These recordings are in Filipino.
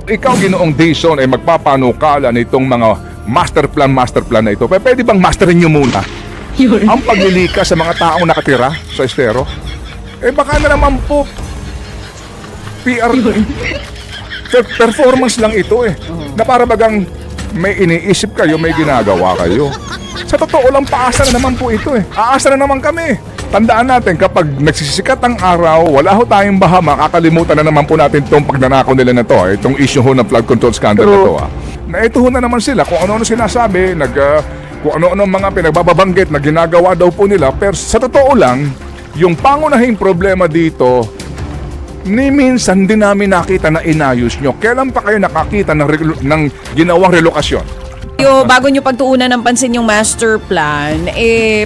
Ikaw, Ginoong Dison, ay magpapanukala nitong mga master plan na ito. Pwede bang masterin nyo muna Yun. ang paglilikas sa mga taong nakatira sa estero? Baka na naman po PR performance lang ito na para bagang may iniisip kayo, may ginagawa kayo. Sa totoo lang, paasa na naman po ito Aasa na naman kami. Tandaan natin, kapag nagsisikat ang araw, wala ho tayong baha, makakalimutan na naman po natin itong pagnanakaw nila na to, itong issue ho ng flood control scandal na to. Na ito ho na naman sila, kung ano-ano sinasabi, kung ano-ano mga pinagbababanggit na ginagawa daw po nila. Pero sa totoo lang, yung pangunahing problema dito, ni minsan din namin nakita na inayos nyo. Kailan pa kayo nakakita ng ginawang relokasyon? Bago nyo pagtuunan ng pansin yung master plan,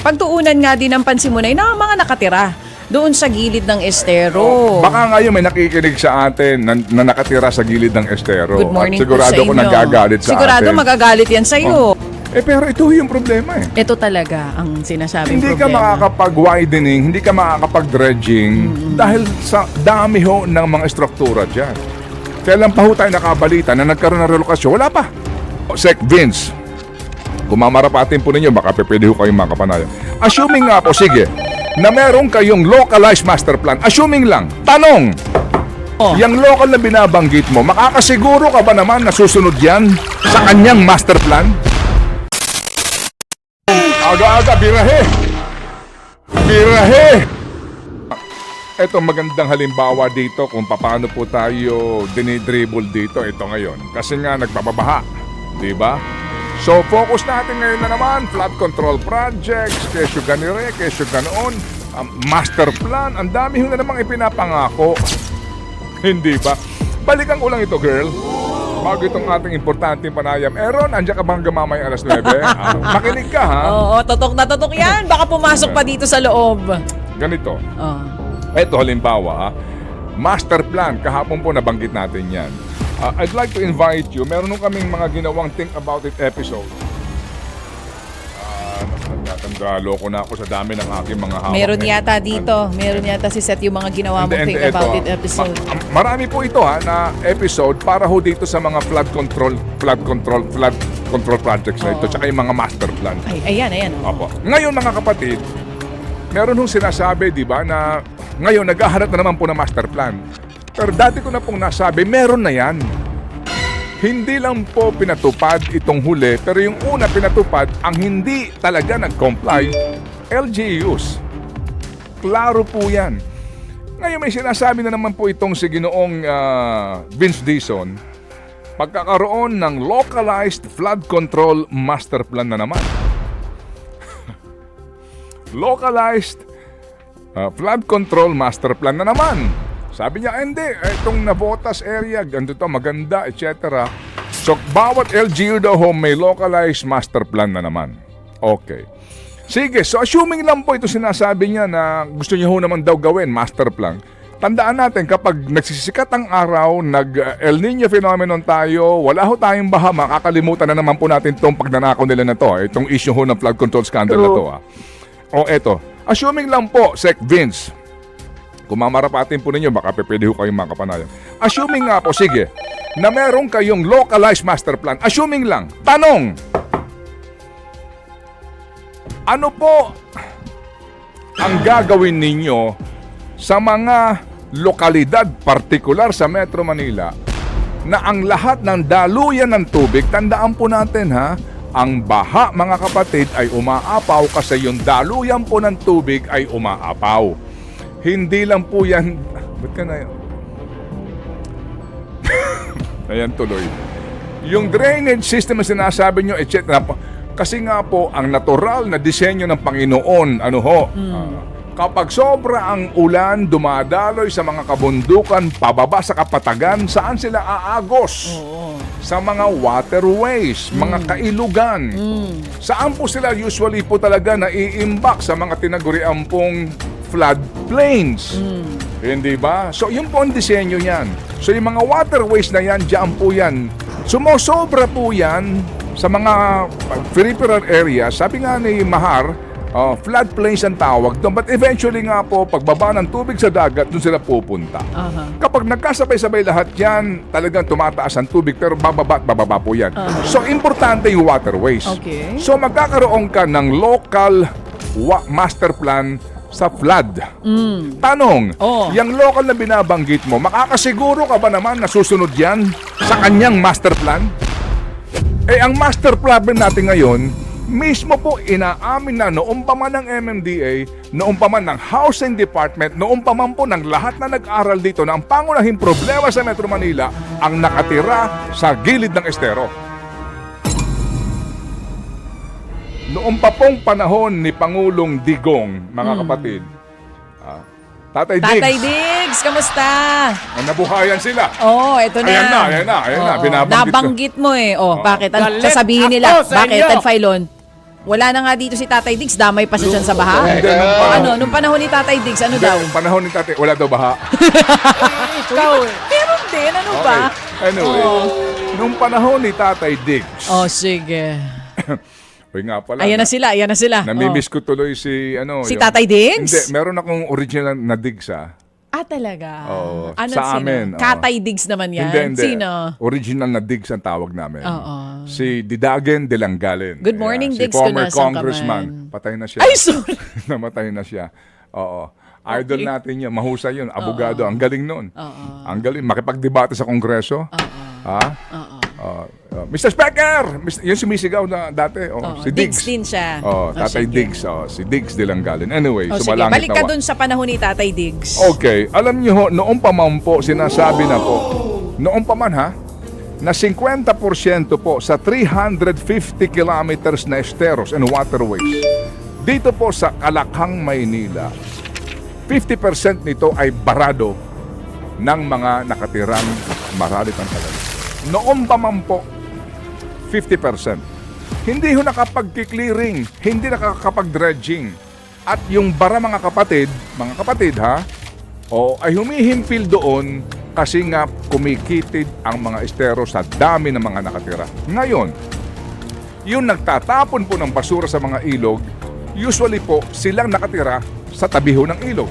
pagtuunan nga din ng pansin mo na yung mga nakatira doon sa gilid ng estero. Baka ngayon may nakikinig sa atin na nakatira sa gilid ng estero. Good morning At sigurado po sa ko inyo. nagagalit sa Sigurado atin. magagalit yan sa'yo. Pero ito yung problema Ito talaga ang sinasabing Hindi ka problema. makakapag-widening, hindi ka makakapag-dredging dahil sa dami ho ng mga struktura dyan. Kailan pa ho tayo nakabalita na nagkaroon ng relokasyon? Wala pa. Sec Vince, kung mamarapatin po ninyo, baka pwede ho kayong makapanayam. Assuming nga po, sige, na meron kayong localized master plan. Assuming lang, tanong, yung local na binabanggit mo, makakasiguro ka ba naman na susunod yan sa kanyang master plan? Aga-aga, birahe! Birahe! Ito magandang halimbawa dito kung paano po tayo dinidribble dito ito ngayon. Kasi nga nagpapabaha, di ba? So focus natin ngayon na naman, flood control projects, kesyo ganire, kesyo ganoon, master plan, ang dami na namang ipinapangako. Hindi ba? Balikan ko lang ito, girl. Bago itong ating importanteng panayam. Aaron, andyan ka bang gamamay alas 9? Makinig ka, ha? Oo, totok na totok yan. Baka pumasok pa dito sa loob. Ganito. Oh. Ito halimbawa, master plan, kahapon po nabanggit natin yan. I'd like to invite you, meron nung kaming mga ginawang Think About It episode. Natandalo ko na ako sa dami ng aking mga hawak. Meron yata dito. Meron yata si Seth yung mga ginawa mong Think About It episode. Marami po ito na episode para ho dito sa mga flood control projects na ito, tsaka yung mga master plan. Ayan. Opo. Ngayon mga kapatid, meron hong sinasabi, di ba, na ngayon naghahanap na naman po ng master plan. Pero dati ko na pong nasabi, meron na yan. Hindi lang po pinatupad itong huli, pero yung una pinatupad, ang hindi talaga nag-comply, LGUs. Klaro po yan. Ngayon may sinasabi na naman po itong si Ginoong Vince Dison, pagkakaroon ng localized flood control master plan na naman. Localized flood control master plan na naman. Sabi niya, hindi, itong Navotas area, ganito maganda, etc. So, bawat LGU daw may localized master plan na naman. Okay. Sige, so assuming lang po ito sinasabi niya na gusto niya ho naman daw gawin, master plan. Tandaan natin, kapag nagsisikat ang araw, nag-El Nino phenomenon tayo, wala ho tayong baha, makakalimutan na naman po natin itong pagnanakaw nila na to, itong issue ho ng flood control scandal na to. O eto, assuming lang po, Sec Vince, kung mamarapatin po ninyo, baka pwede ho kayong makapanayam. Assuming nga po, sige, na meron kayong localized master plan. Assuming lang, tanong, ano po ang gagawin ninyo sa mga lokalidad, partikular sa Metro Manila, na ang lahat ng daluyan ng tubig, tandaan po natin ang baha mga kapatid ay umaapaw kasi yung daluyan po ng tubig ay umaapaw. Hindi lang po yan, ba't ka na yun? Ayan tuloy. Yung drainage system na sinasabi nyo, etc. Kasi nga po, ang natural na disenyo ng Panginoon, kapag sobra ang ulan, dumadaloy sa mga kabundukan, pababa sa kapatagan, saan sila aagos? Sa mga waterways, mga kailugan. Saan po sila usually po talaga naiimbak sa mga tinaguriang pong flood plains. Hindi ba? So, yun po ang disenyo yan. So, yung mga waterways na yan, dyan po yan. Sumosobra po yan sa mga peripheral areas. Sabi nga ni Mahar, Floodplains ang tawag doon. But eventually nga po, pagbaba ng tubig sa dagat, doon sila pupunta. Kapag nagkasabay-sabay lahat yan, talagang tumataas ang tubig pero bababa at bababa po yan. So, importante yung waterways. Okay. So, magkakaroon ka ng local master plan sa flood. Tanong, yung local na binabanggit mo, makakasiguro ka ba naman na susunod yan sa kanyang master plan? Ang master plan natin ngayon, mismo po inaamin na noong pa man ng MMDA, noong pa man ng Housing Department, noong pa man po ng lahat na nag-aral dito na ang pangunahing problema sa Metro Manila ang nakatira sa gilid ng estero. Noong pa pong panahon ni Pangulong Digong, mga kapatid, Tatay Diggs. Tatay Diggs, kamusta? Nabuhayan sila. Ito na. Ayan na. Binabanggit nabanggit mo eh. Bakit? Ang Galit sasabihin ako nila, sa bakit, inyo. Ted Filon? Wala na nga dito si Tatay Diggs, damay pa siya dyan sa baha. Hindi, Nung panahon ni Tatay Diggs, ano daw? Panahon ni Tatay, wala daw baha. Ikaw eh. Meron din, ano ba? Anyway, nung panahon ni Tatay Diggs, Sige. Uy nga pala. Ayan na sila. Namimiss ko tuloy si Si Tatay Diggs? Hindi, meron akong original na Diggs Talaga? Oo. Ano Sa sino? amin, oo. Katay Diggs naman yan? Hindi. Sino? Original na Diggs ang tawag namin. Oo. Si Didagen de Langalen. Good morning, Si Diggs, kung former nasan ka congressman. man. Patay na siya. Ay, sorry. Namatay na siya. Oo. Idol natin yun. Mahusay yun. Abogado. Ang galing nun. Ang galing. Makipagdebate sa kongreso. Ha? Mr. Specker! Yung sumisigaw na dati. Si Diggs. Diggs din siya. Tatay sige. Diggs. Si Diggs de Langalen. Anyway, Sige, sumalangit balik ka nawa. dun sa panahon ni Tatay Diggs. Okay. Alam niyo ho, noong pa man po, sinasabi na po, noong pa man na 50% po sa 350 kilometers na esteros and waterways, dito po sa Kalakhang, Maynila, 50% nito ay barado ng mga nakatirang maralitang talaga. Noong pa man po, 50%. Hindi ho nakapag-clearing, hindi nakakapag-dredging. At yung bara mga kapatid ay humihimpil doon kasi nga kumikitid ang mga estero sa dami ng mga nakatira. Ngayon, yung nagtatapon po ng basura sa mga ilog, usually po silang nakatira sa tabi ho ng ilog.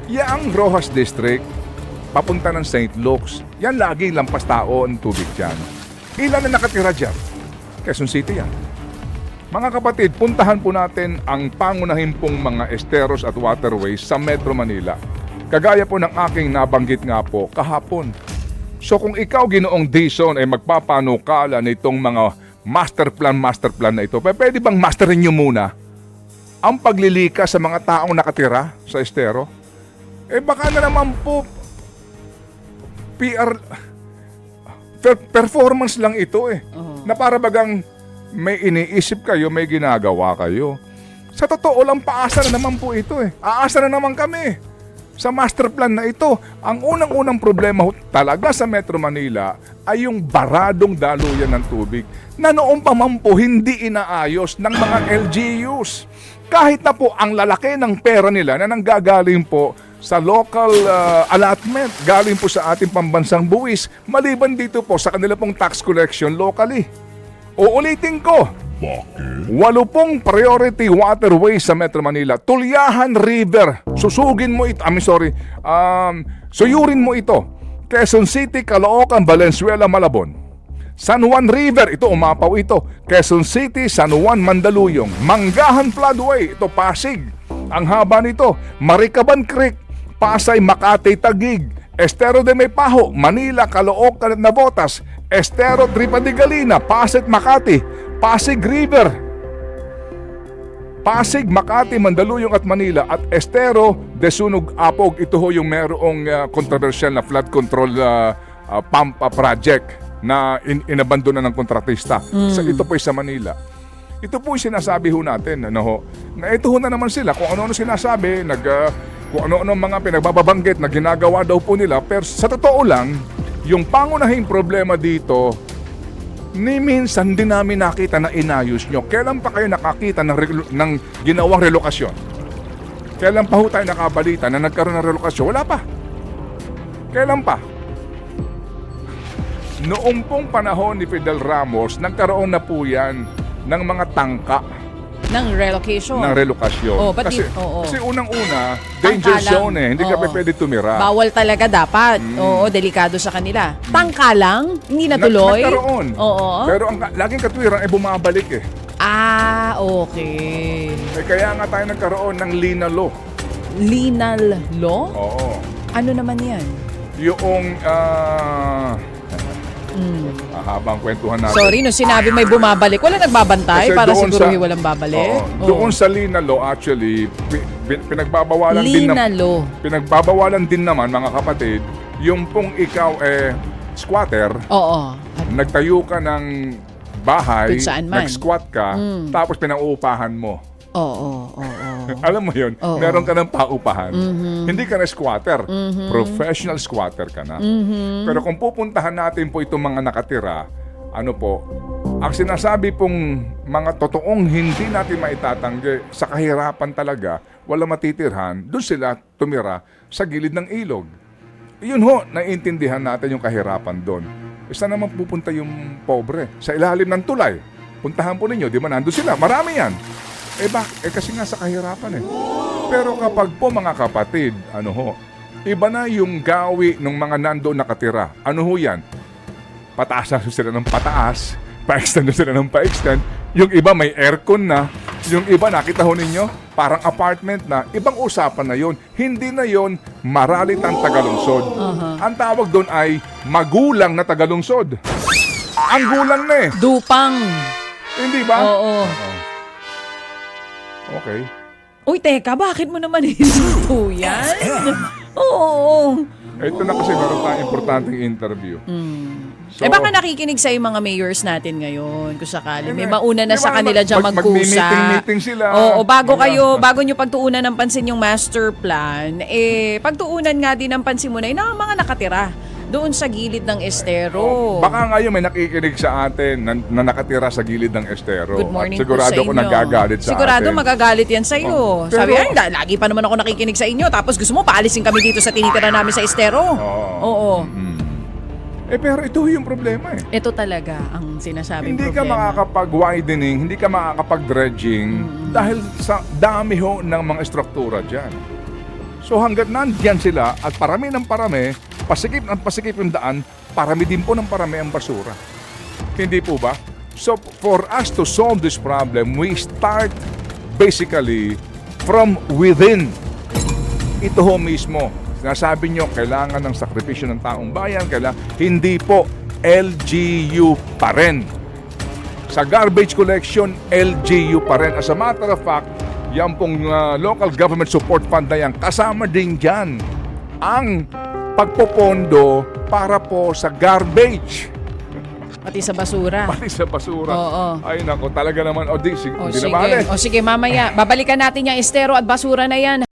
Yaang Rojas District, papunta ng St. Luke's, yan laging lampas tao ang tubig dyan. Ilan na nakatira dyan? Quezon City yan. Mga kapatid, puntahan po natin ang pangunahin pong mga esteros at waterways sa Metro Manila. Kagaya po ng aking nabanggit nga po kahapon. So kung ikaw, Ginoong Dison, ay magpapanukala nitong mga master plan na ito, pwede bang masterin nyo muna ang paglilikas sa mga taong nakatira sa estero? Baka na naman po performance lang ito na para bagang may iniisip kayo, may ginagawa kayo. Sa totoo lang, paasa na naman po ito Aasa na naman kami sa master plan na ito. Ang unang-unang problema talaga sa Metro Manila ay yung baradong daluyan ng tubig na noon pa man po hindi inaayos ng mga LGUs. Kahit na po ang lalaki ng pera nila na nanggagaling po sa local allotment, galing po sa ating pambansang buwis, maliban dito po sa kanila pong tax collection locally. Uulitin ko, 8 priority waterways sa Metro Manila. Tulyahan River, susugin mo ito, suyurin mo ito. Quezon City, Caloocan, Valenzuela, Malabon. San Juan River, ito umapaw ito. Quezon City, San Juan, Mandaluyong. Manggahan Floodway, ito Pasig. Ang haba nito, Maricaban Creek, Pasay, Makati, Taguig, Estero de Maypajo, Manila, Caloocan at Navotas, Estero, Tripadigalina, Pasig, Makati, Pasig River, Pasig, Makati, Mandaluyong at Manila, at Estero de Sunog, Apog. Ito ho yung merong controversial na flood control pump project na inabandona ng kontratista. Ito po sa Manila. Ito po yung sinasabi ho natin, na ito ho na naman sila, kung ano-ano sinasabi, kung ano-ano mga pinagbababanggit na ginagawa daw po nila, pero sa totoo lang, yung pangunahing problema dito, ni minsan din namin nakita na inayos nyo. Kailan pa kayo nakakita ng ginawang relokasyon? Kailan pa ho tayo nakabalita na nagkaroon ng relokasyon? Wala pa. Kailan pa? Noong pong panahon ni Fidel Ramos, nagkaroon na po yan ng mga tangka ng relocation. ng relokasyon. Oh, ba't kasi, oo. kasi unang-una, danger Tangka lang. zone eh. Hindi ka Oo. pa pwede tumira. Bawal talaga dapat. Oo, delikado sa kanila. Tangka lang? Hindi natuloy? Nagkaroon. Oo. Pero ang laging katwiran ay bumabalik eh. Okay. Kaya nga tayo nagkaroon ng Lina Law. Linal law? Oo. Ano naman yan? Yung habang kwentuhan natin. Sorry, no sinabi may bumabalik, wala nagbabantay Kasi para doon siguruhin sa- walang babalik? Oo. Oo. Doon sa Lina Law actually pinagbabawalan din Lina law. pinagbabawalan din naman mga kapatid yung pong ikaw squatter, Oo. nagtayo ka ng bahay, Kung saan man. nag-squat ka, tapos pinauupahan mo. Oo. Alam mo yun, Oo. meron ka ng paupahan. Hindi ka na squatter, professional squatter ka na. Pero kung pupuntahan natin po itong mga nakatira, ano po, ang sinasabi pong mga totoong hindi natin maitatanggi, sa kahirapan talaga, wala matitirhan, doon sila tumira sa gilid ng ilog. Yun ho, naiintindihan natin yung kahirapan doon. Saan naman pupunta yung pobre? Sa ilalim ng tulay. Puntahan po ninyo, di ba nandun sila? Marami yan. Kasi nga sa kahirapan eh. Pero kapag po mga kapatid, ano ho, iba na yung gawi ng mga nandoon nakatira. Ano ho yan? Pataas na sila ng pataas, pa-extend na sila ng pa-extend. Yung iba may aircon na, yung iba nakita ho ninyo, parang apartment na. Ibang usapan na yon. Hindi na yon maralit ang tagalungsod. Ang tawag doon ay magulang na tagalungsod. Ang gulang na eh. Dupang. Hindi ba? Oo. Okay. Uy, teka, bakit mo naman hinuto yan? Oo. Ito na kasi meron tayong importanteng interview. So, Baka nakikinig sa mga mayors natin ngayon, kung sakali. May Hindi. mauna na Di sa ba, kanila dyan magkusa. magmi-meeting sila. Oo, Mga- bago nyo pagtuunan ng pansin yung master plan, pagtuunan nga din ng pansin mo na yung mga nakatira doon sa gilid ng estero. Baka ngayon may nakikinig sa atin na nakatira sa gilid ng estero. Good morning At sigurado po sa ko inyo. nagagalit sa Sigurado atin. magagalit yan sa iyo. Oh, pero- Sabi, ay, lagi pa naman ako nakikinig sa inyo. Tapos gusto mo, paalisin kami dito sa tinitira namin sa estero. Oo. Pero ito yung problema eh. Ito talaga ang sinasabing Hindi ka problema. makakapag-widening, hindi ka makakapag-dredging dahil sa dami ho ng mga struktura dyan. So hanggat nandyan sila at parami ng parami, pasikip ng pasikip yung daan, parami din po ng parami ang basura. Hindi po ba? So for us to solve this problem, we start basically from within. Ito ho mismo. Sinasabi nyo, kailangan ng sakripisyo ng taong bayan, hindi po LGU pa rin. Sa garbage collection, LGU pa rin. As a matter of fact, yan pong local government support fund na yan, kasama din dyan ang pagpopondo para po sa garbage. Pati sa basura. Pati sa basura. Oo. Ay nako, talaga naman. Di O na bale. sige, mamaya. Babalikan natin yung estero at basura na yan.